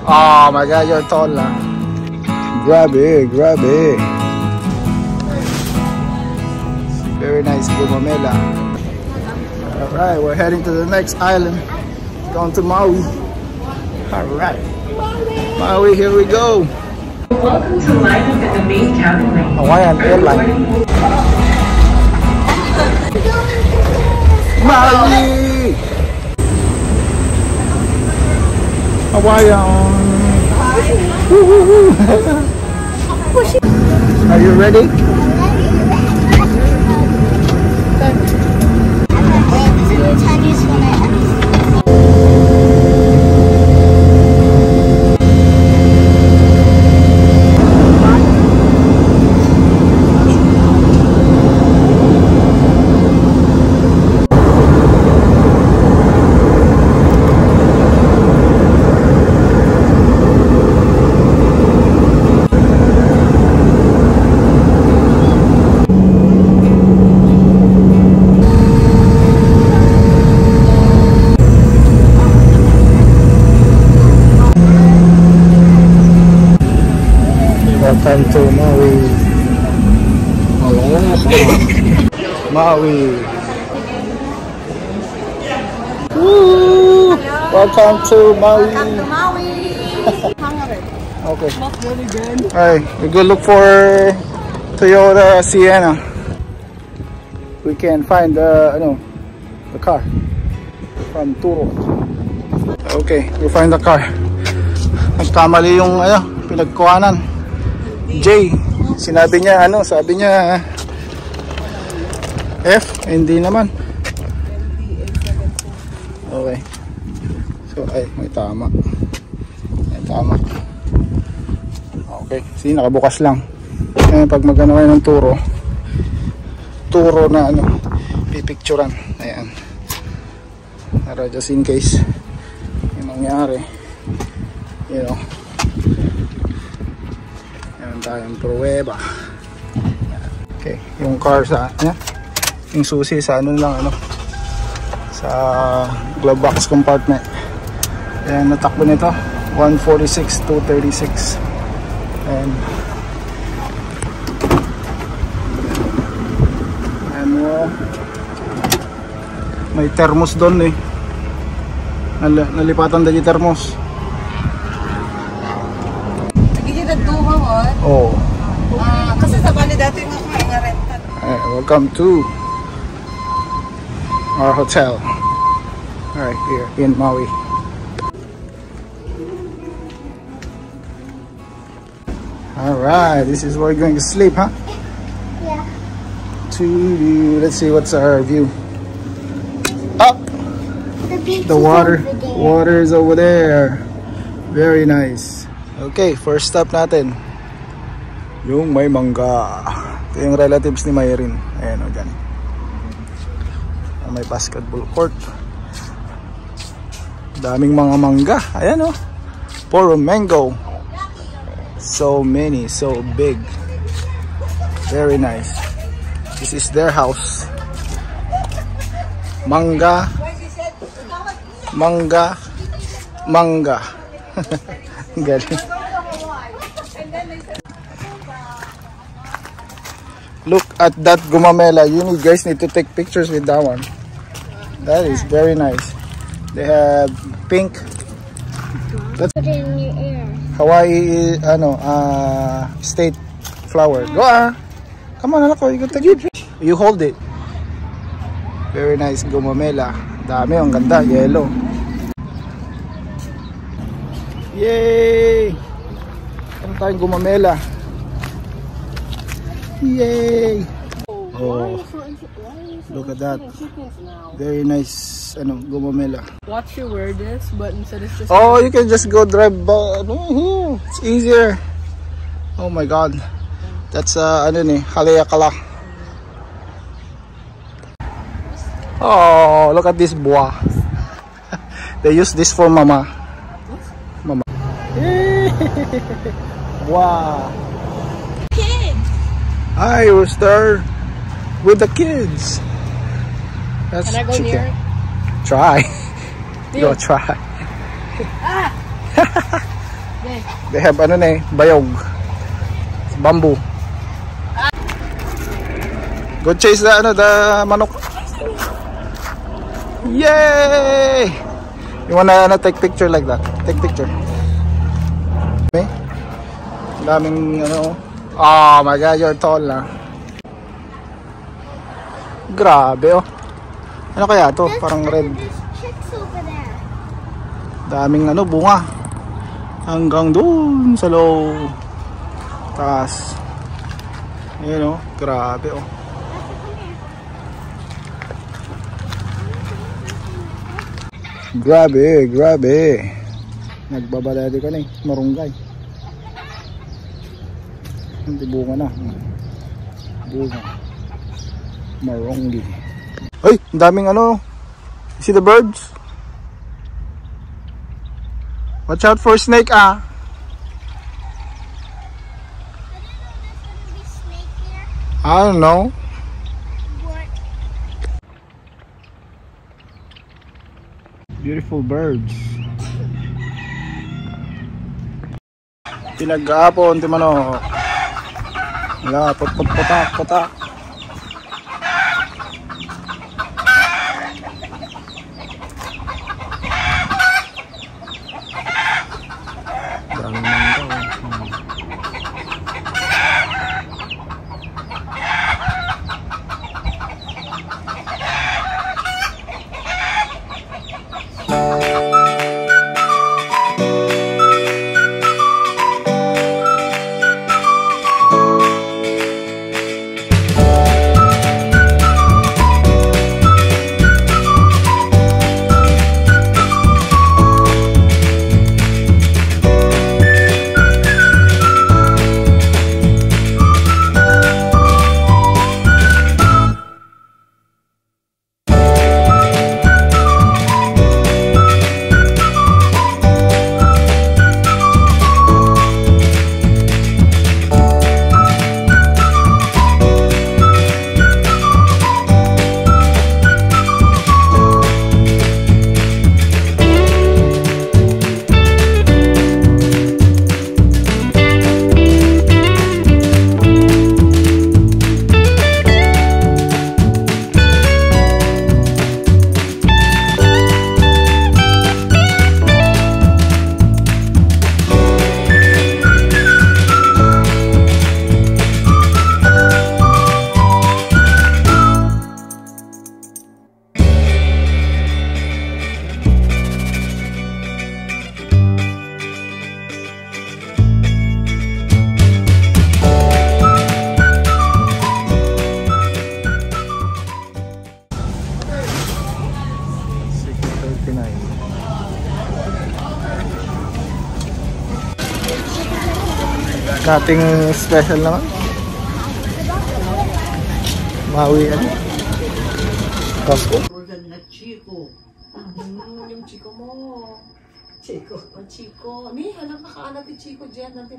Oh my God, you're tall lah. Grabe, grabe. Very nice, Gumamela. Alright, we're heading to the next island. Going to Maui. Alright. Maui, here we go. Welcome to landing at the main cabin lane. Hawaiian Airline. Maui! Hawaiian. Are you ready? Welcome to Maui. Maui. Woo! Welcome to Maui. Welcome to Maui. Okay. Alright, we go look for Toyota Sienna. We can find the car from Turo. Okay, we find the car. Nagkamali yung pinagkuhanan. J, sinabi niya sabi niya F, hindi naman. Okay. So may tama. May tama. Okay, see, nakabukas lang. Pag magano kayo ng Turo na pipicturan. Ayan. Para just in case yung mangyari, tayong pruweba. Okay, yung car sa yung susi sa sa glove box compartment. Ayan, natakbo nito 146 236. And may thermos doon nalipatan dali thermos. Oh. Kasi sa bali dati yung mga rental. Welcome to our hotel. Alright, here in Maui. Alright, this is where we're going to sleep, huh? Yeah. Let's see what's our view. Up! The water. Water is over there. Very nice. Okay, first stop natin. Yung may mangga. Ito yung relatives ni Mayrin. Ayan o dyan. May basketball court. Daming mga mangga. Ayan o. Puro mango. So many, so big. Very nice. This is their house. Mangga. Mangga. Mangga. Galing. Look at that Gumamela. You guys need to take pictures with that one. That is very nice. They have pink. That's in your ear. Hawaii state flower. Go come on, anak ko. You can take it. You hold it. Very nice Gumamela. Dami, ang ganda. Yellow. Yay! Ano tayong Gumamela? Yay! Oh, look at that. Very nice Gumamela. Watch you wear this, but instead it's just... Oh, you can just go drive here. It's easier. Oh my God. That's Haleakala. Oh, look at this bois. They use this for mama. Mama. Wow. Kids. Hi, Rooster. With the kids. That's Can I go chicken. near it? Try. Go try. They have ano na eh, bayog. Bamboo. Go chase the ano, the manok. Yay! You wanna take picture like that? Take picture. Okay. Daming ano. Oh my god, you're tall na. Grabe oh. Ano kaya to? Parang red. Daming ano, bunga. Hanggang doon sa low. Taas. Ayan oh, grabe oh. Grabe, grabe. Nagbabalado ka na eh, marunggay. Hindi bunga na. Bunga. Marunggi. Ay, ang daming ano. See the birds? Watch out for snake ah. I don't know. Beautiful birds. Pinag-aapon, timano. Wala, pot-pot-potak-potak. Daming mangga. Kating special naman. Maui ano. Costco. Organ na Chico. Yung Chico mo. Chico. Ni, alam nakaanak ni Chico dyan. Natin